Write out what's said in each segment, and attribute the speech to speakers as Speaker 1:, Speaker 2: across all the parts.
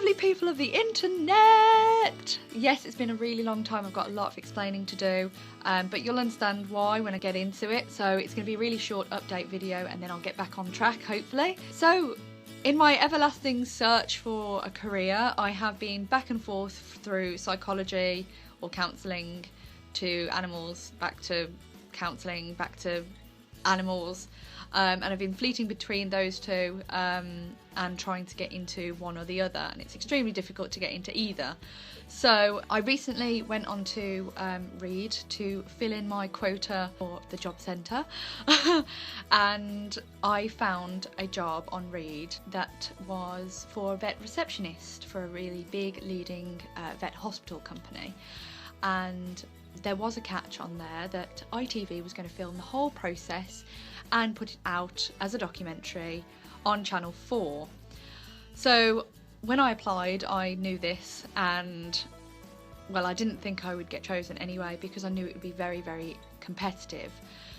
Speaker 1: lovely people of the internet! Yes, it's been a really long time. I've got a lot of explaining to do, but you'll understand why when I get into it. So it's going to be a really short update video and then I'll get back on track, hopefully. So in my everlasting search for a career, I have been back and forth through psychology or counselling to animals, back to counselling, back to animals, and I've been fleeting between those two and trying to get into one or the other, and it's extremely difficult to get into either. So I recently went on to Reed to fill in my quota for the job centre and I found a job on Reed that was for a vet receptionist for a really big leading vet hospital company. And there was a catch on there that ITV was going to film the whole process and put it out as a documentary on Channel 4. So when I applied, I knew this, and well, I didn't think I would get chosen anyway because I knew it would be very, very competitive.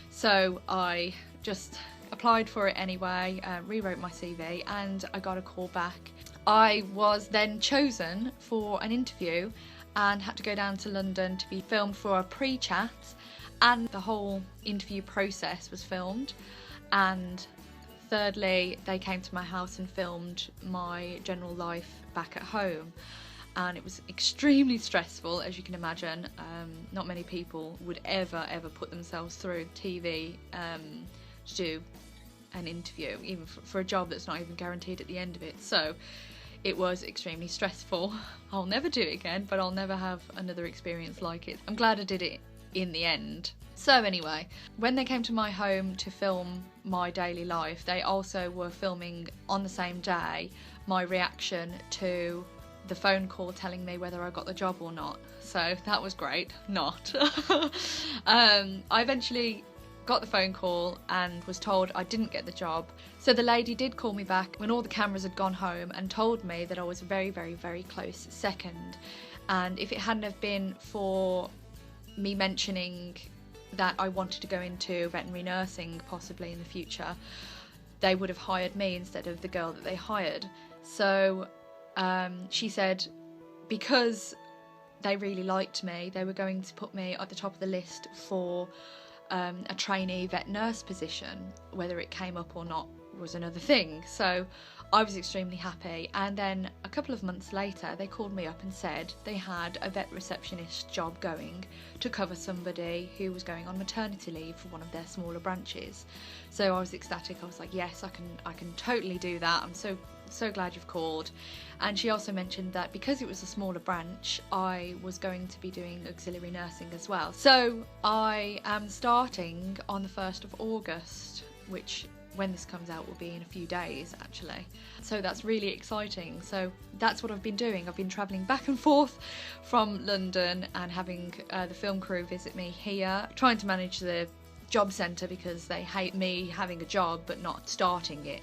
Speaker 1: So I just applied for it anyway, rewrote my CV, and I got a call back. I was then chosen for an interview and had to go down to London to be filmed for a pre-chat, and the whole interview process was filmed. And thirdly, they came to my house and filmed my general life back at home, and it was extremely stressful, as you can imagine. Not many people would ever put themselves through TV to do an interview, even for a job that's not even guaranteed at the end of it. So it was extremely stressful. I'll never do it again, but I'll never have another experience like it. I'm glad I did it in the end. So anyway, when they came to my home to film my daily life, they also were filming on the same day my reaction to the phone call telling me whether I got the job or not. So that was great. Not. I eventually got the phone call and was told I didn't get the job. So the lady did call me back when all the cameras had gone home and told me that I was very, very, very close second. And if it hadn't have been for me mentioning that I wanted to go into veterinary nursing possibly in the future, they would have hired me instead of the girl that they hired. So she said because they really liked me, they were going to put me at the top of the list for a trainee vet nurse position. Whether it came up or not was another thing. So I was extremely happy, and then a couple of months later they called me up and said they had a vet receptionist job going to cover somebody who was going on maternity leave for one of their smaller branches. So I was ecstatic. I was like, yes, I can totally do that. I'm so glad you've called. And she also mentioned that because it was a smaller branch, I was going to be doing auxiliary nursing as well. So I am starting on the 1st of August, which when this comes out will be in a few days actually. So that's really exciting. So that's what I've been doing. I've been travelling back and forth from London and having the film crew visit me here, trying to manage the job centre because they hate me having a job but not starting it.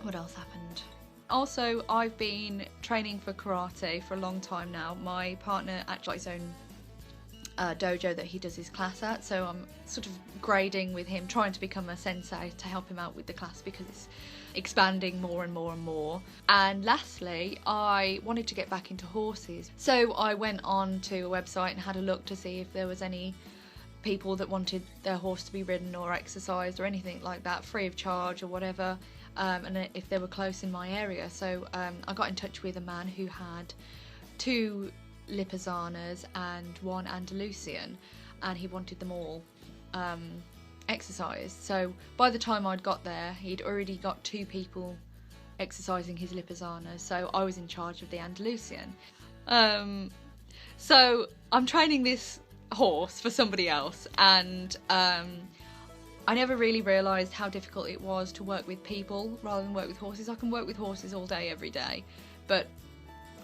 Speaker 1: What else happened? Also, I've been training for karate for a long time now. My partner actually has his own dojo that he does his class at, so I'm sort of grading with him, trying to become a sensei to help him out with the class because it's expanding more and more and more. And lastly, I wanted to get back into horses, so I went on to a website and had a look to see if there was any people that wanted their horse to be ridden or exercised or anything like that, free of charge or whatever, and if they were close in my area. So I got in touch with a man who had 2 Lipizzanas and 1 Andalusian, and he wanted them all exercised. So by the time I'd got there, he'd already got 2 people exercising his Lipizzanas, so I was in charge of the Andalusian. So I'm training this horse for somebody else, and I never really realised how difficult it was to work with people rather than work with horses. I can work with horses all day every day, but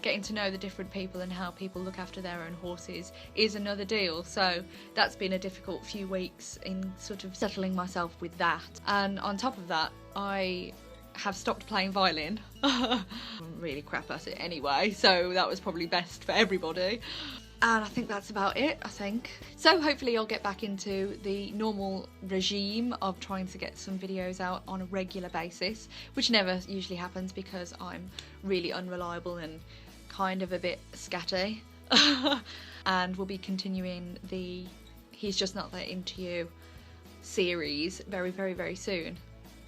Speaker 1: getting to know the different people and how people look after their own horses is another deal. So that's been a difficult few weeks in sort of settling myself with that. And on top of that, I have stopped playing violin. I'm really crap at it anyway, so that was probably best for everybody. And I think that's about it, I think. So hopefully I'll get back into the normal regime of trying to get some videos out on a regular basis, which never usually happens because I'm really unreliable and kind of a bit scatty. And we'll be continuing the He's Just Not That Into You series very, very, very soon.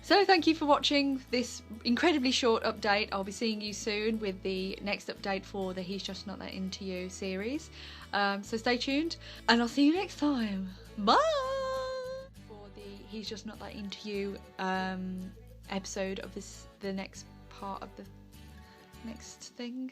Speaker 1: So thank you for watching this incredibly short update. I'll be seeing you soon with the next update for the He's Just Not That Into You series. So stay tuned and I'll see you next time. Bye! For the He's Just Not That Into You episode of the next part of the next thing.